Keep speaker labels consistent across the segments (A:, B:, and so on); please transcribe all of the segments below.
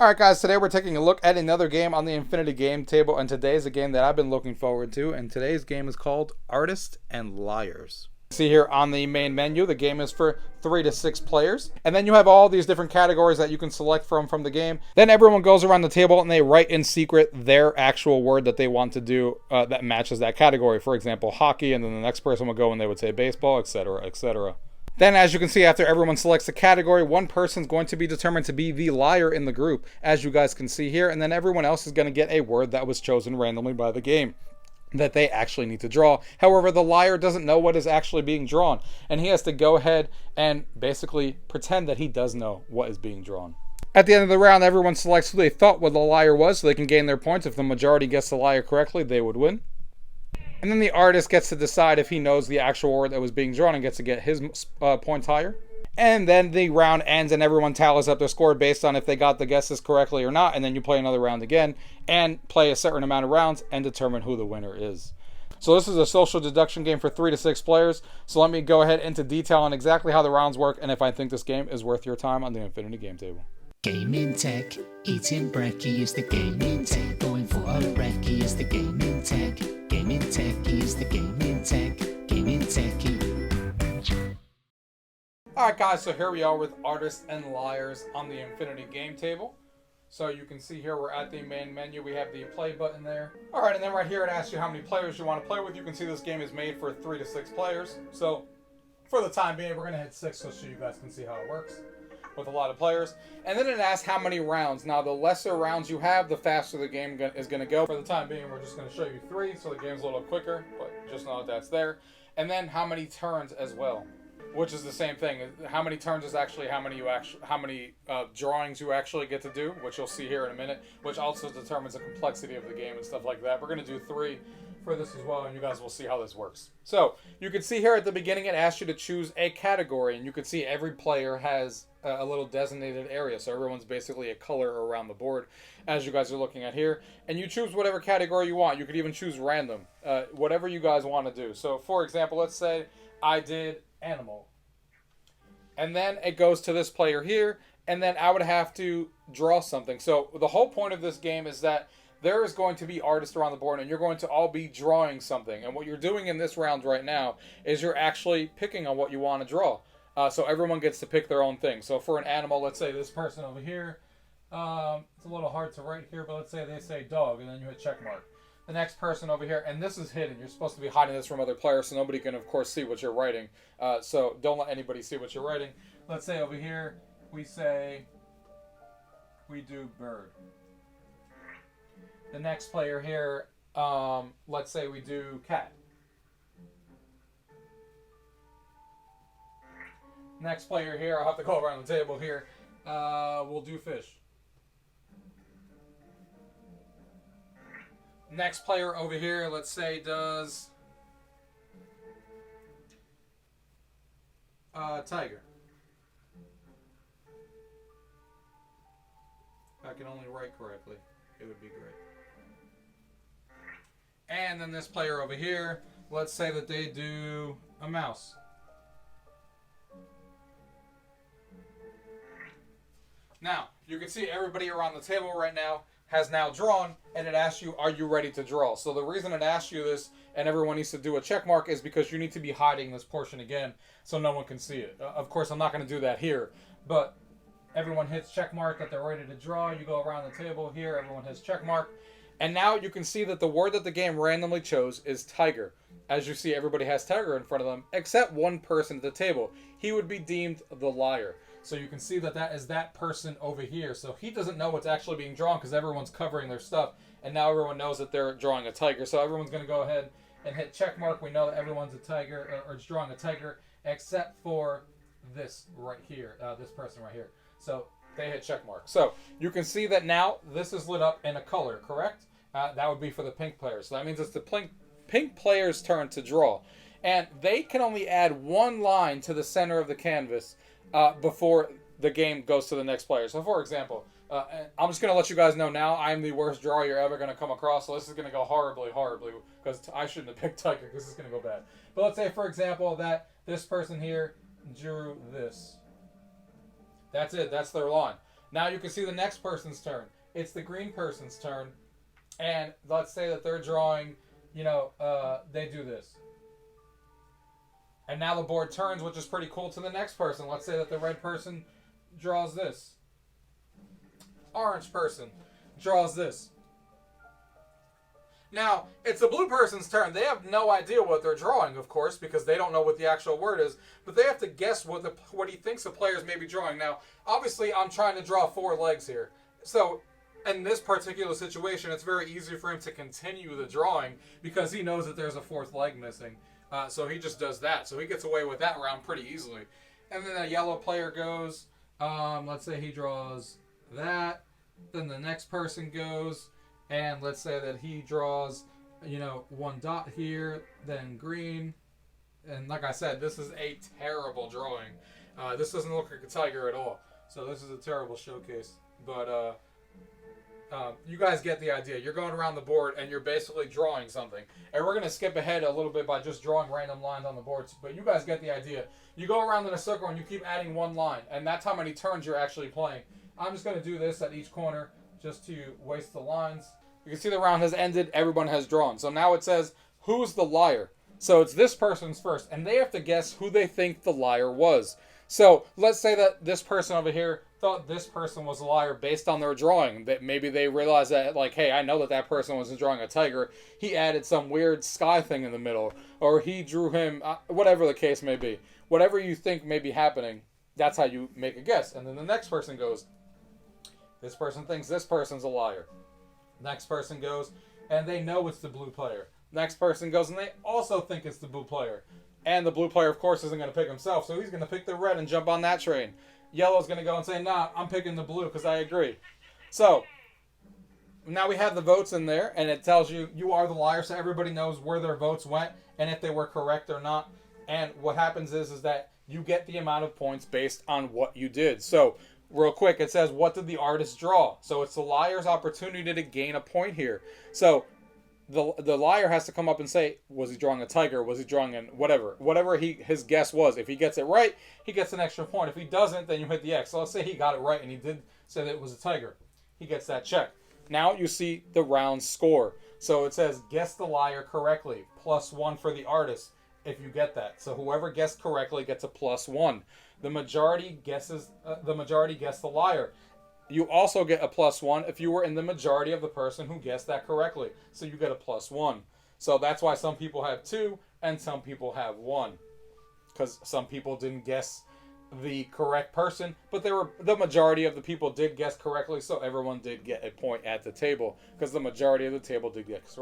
A: Alright guys, today we're taking a look at another game on the Infinity game table, and today is a game that I've been looking forward to, and today's game is called Artists and Liars. See here on the main menu, the game is for 3 to 6 players, and then you have all these different categories that you can select from the game. Then everyone goes around the table and they write in secret their actual word that they want to do that matches that category. For example, hockey, and then the next person would go and they would say baseball, etc., etc. Then, as you can see, after everyone selects a category, one person's going to be determined to be the liar in the group, as you guys can see here, and then everyone else is going to get a word that was chosen randomly by the game that they actually need to draw. However, the liar doesn't know what is actually being drawn, and he has to go ahead and basically pretend that he does know what is being drawn. At the end of the round, everyone selects who they thought what the liar was, so they can gain their points. If the majority gets the liar correctly, they would win. And then the artist gets to decide if he knows the actual word that was being drawn and gets to get his points higher. And then the round ends and everyone tallies up their score based on if they got the guesses correctly or not. And then you play another round again and play a certain amount of rounds and determine who the winner is. So this is a social deduction game for 3 to 6 players. So let me go ahead into detail on exactly how the rounds work and if I think this game is worth your time on the Infinity game table.
B: Gaming tech, eating brekkie is the gaming tech. Going for a brekkie is the gaming tech. Gaming techie is the gaming tech. Gaming techie.
A: Alright guys, so here we are with Artists and Liars on the Infinity game table. So you can see here we're at the main menu. We have the play button there. Alright, and then right here it asks you how many players you want to play with. You can see this game is made for 3 to 6 players. So for the time being, we're going to hit 6 so you guys can see how it works with a lot of players. And then it asks how many rounds. Now, the lesser rounds you have, the faster the game is going to go. For the time being, we're just going to show you 3, so the game's a little quicker, but just know that that's there. And then how many turns as well, which is the same thing. How many turns is actually how many drawings you actually get to do, which you'll see here in a minute, which also determines the complexity of the game and stuff like that. We're going to do 3 for this as well, and you guys will see how this works. So you can see here at the beginning it asks you to choose a category, and you can see every player has a little designated area, so everyone's basically a color around the board as you guys are looking at here, and you choose whatever category you want. You could even choose random, whatever you guys want to do. So for example, let's say I did animal, and then it goes to this player here, and then I would have to draw something. So the whole point of this game is that there is going to be artists around the board, and you're going to all be drawing something. And what you're doing in this round right now is you're actually picking on what you want to draw. So everyone gets to pick their own thing. So for an animal, let's say this person over here, it's a little hard to write here, but let's say they say dog, and then you hit check mark. The next person over here, and this is hidden. You're supposed to be hiding this from other players, so nobody can, of course, see what you're writing. So don't let anybody see what you're writing. Let's say over here, we do bird. The next player here, let's say we do cat. Next player here, I'll have to go around the table here, we'll do fish. Next player over here, let's say does tiger. If I can only write correctly, it would be great. And then this player over here, let's say that they do a mouse. Now, you can see everybody around the table right now has now drawn, and it asks you, are you ready to draw? So the reason it asks you this, and everyone needs to do a check mark, is because you need to be hiding this portion again so no one can see it. Of course, I'm not going to do that here, but everyone hits check mark that they're ready to draw. You go around the table here, everyone hits check mark. And now you can see that the word that the game randomly chose is tiger. As you see, everybody has tiger in front of them, except one person at the table. He would be deemed the liar. So you can see that that is that person over here. So he doesn't know what's actually being drawn because everyone's covering their stuff. And now everyone knows that they're drawing a tiger. So everyone's going to go ahead and hit check mark. We know that everyone's a tiger, or it's drawing a tiger, except for this right here, this person right here. So they hit check mark. So you can see that now this is lit up in a color, correct? That would be for the pink player. So that means it's the pink player's turn to draw. And they can only add one line to the center of the canvas before the game goes to the next player. So for example, I'm just going to let you guys know now I'm the worst drawer you're ever going to come across. So this is going to go horribly, because I shouldn't have picked tiger because it's going to go bad. But let's say, for example, that this person here drew this. That's it. That's their line. Now you can see the next person's turn. It's the green person's turn. And let's say that they're drawing, they do this. And now the board turns, which is pretty cool, to the next person. Let's say that the red person draws this. Orange person draws this. Now, it's the blue person's turn. They have no idea what they're drawing, of course, because they don't know what the actual word is. But they have to guess what he thinks the players may be drawing. Now, obviously, I'm trying to draw 4 legs here. So, in this particular situation, it's very easy for him to continue the drawing because he knows that there's a 4th leg missing. So he just does that. So he gets away with that round pretty easily. And then a yellow player goes, let's say he draws that. Then the next person goes, and let's say that he draws, 1 dot here, then green. And like I said, this is a terrible drawing. This doesn't look like a tiger at all. So this is a terrible showcase. But you guys get the idea. You're going around the board and you're basically drawing something. And we're going to skip ahead a little bit by just drawing random lines on the board. But you guys get the idea. You go around in a circle and you keep adding 1 line. And that's how many turns you're actually playing. I'm just going to do this at each corner just to waste the lines. You can see the round has ended. Everyone has drawn. So now it says, who's the liar? So it's this person's first. And they have to guess who they think the liar was. So let's say that this person over here thought this person was a liar based on their drawing. That maybe they realized that, like, hey, I know that that person wasn't drawing a tiger. He added some weird sky thing in the middle. Or he drew him, whatever the case may be. Whatever you think may be happening, that's how you make a guess. And then the next person goes, this person thinks this person's a liar. Next person goes, and they know it's the blue player. Next person goes, and they also think it's the blue player. And the blue player, of course, isn't going to pick himself, so he's going to pick the red and jump on that train. Yellow's going to go and say, nah, I'm picking the blue because I agree. So, now we have the votes in there, and it tells you, you are the liar, so everybody knows where their votes went and if they were correct or not. And what happens is that you get the amount of points based on what you did. So, real quick, it says, what did the artist draw? So, it's the liar's opportunity to gain a point here. So, the liar has to come up and say, was he drawing a tiger? Was he drawing an whatever his guess was. If he gets it right, he gets an extra point. If he doesn't, then you hit the X. So let's say he got it right and he did say that it was a tiger. He gets that check. Now you see the round score. So it says guess the liar correctly, +1 for the artist if you get that. So whoever guessed correctly gets a +1. The majority guessed the liar. You also get a +1 if you were in the majority of the person who guessed that correctly. So you get a +1. So that's why some people have 2 and some people have 1. Because some people didn't guess the correct person, but the majority of the people did guess correctly, so everyone did get a point at the table. Because the majority of the table did guess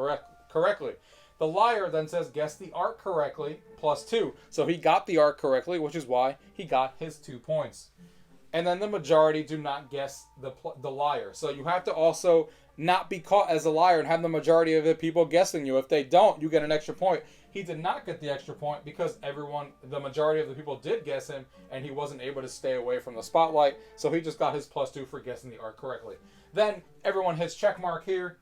A: correctly. The liar then says guess the art correctly, +2. So he got the art correctly, which is why he got his 2 points. And then the majority do not guess the liar. So you have to also not be caught as a liar and have the majority of the people guessing you. If they don't, you get an extra point. He did not get the extra point because the majority of the people did guess him, and he wasn't able to stay away from the spotlight. So he just got his +2 for guessing the art correctly. Then everyone hits check mark here.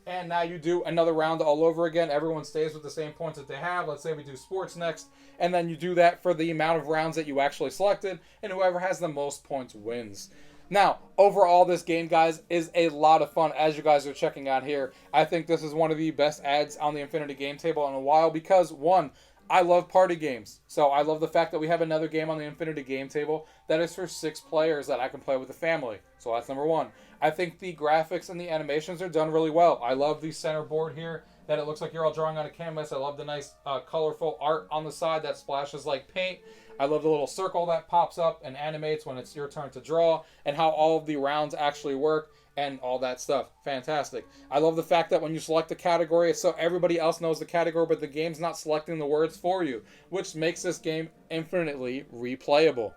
A: And now you do another round all over again. Everyone stays with the same points that they have. Let's say we do sports next. And then you do that for the amount of rounds that you actually selected. And whoever has the most points wins. Now, overall, this game, guys, is a lot of fun. As you guys are checking out here, I think this is one of the best ads on the Infinity Game Table in a while. Because, one, I love party games. So I love the fact that we have another game on the Infinity Game Table that is for 6 players that I can play with the family. So that's number 1. I think the graphics and the animations are done really well. I love the center board here that it looks like you're all drawing on a canvas. I love the nice colorful art on the side that splashes like paint. I love the little circle that pops up and animates when it's your turn to draw, and how all of the rounds actually work and all that stuff. Fantastic. I love the fact that when you select a category, it's so everybody else knows the category, but the game's not selecting the words for you, which makes this game infinitely replayable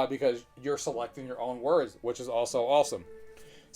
A: because you're selecting your own words, which is also awesome.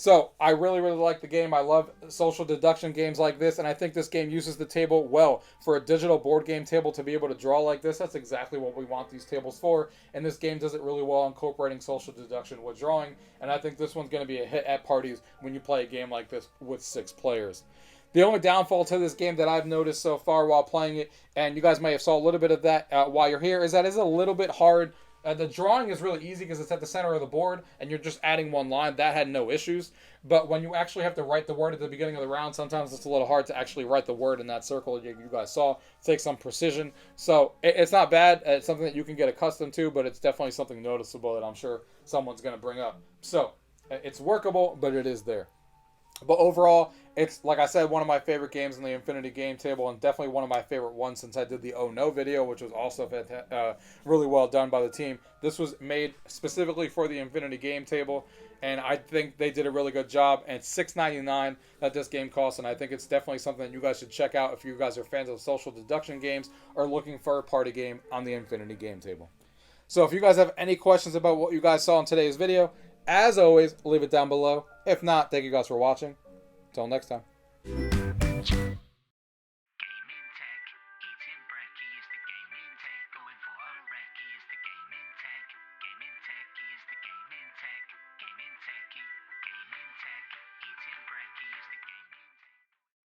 A: So, I really, really like the game. I love social deduction games like this, and I think this game uses the table well. For a digital board game table to be able to draw like this, that's exactly what we want these tables for, and this game does it really well, incorporating social deduction with drawing, and I think this one's going to be a hit at parties when you play a game like this with 6 players. The only downfall to this game that I've noticed so far while playing it, and you guys may have saw a little bit of that while you're here, is that it's a little bit hard The drawing is really easy because it's at the center of the board and you're just adding one line. That had no issues. But when you actually have to write the word at the beginning of the round, sometimes it's a little hard to actually write the word in that circle you guys saw. It takes some precision. So it's not bad. It's something that you can get accustomed to, but it's definitely something noticeable that I'm sure someone's going to bring up. So it's workable, but it is there. But overall, it's, like I said, one of my favorite games in the Infinity game table, and definitely one of my favorite ones since I did the Oh No video, which was also really well done by the team. This was made specifically for the Infinity game table, and I think they did a really good job. And it's $6.99 that this game costs, and I think it's definitely something that you guys should check out if you guys are fans of social deduction games or looking for a party game on the Infinity game table. So if you guys have any questions about what you guys saw in today's video, as always, leave it down below. If not, thank you guys for watching. Until next time.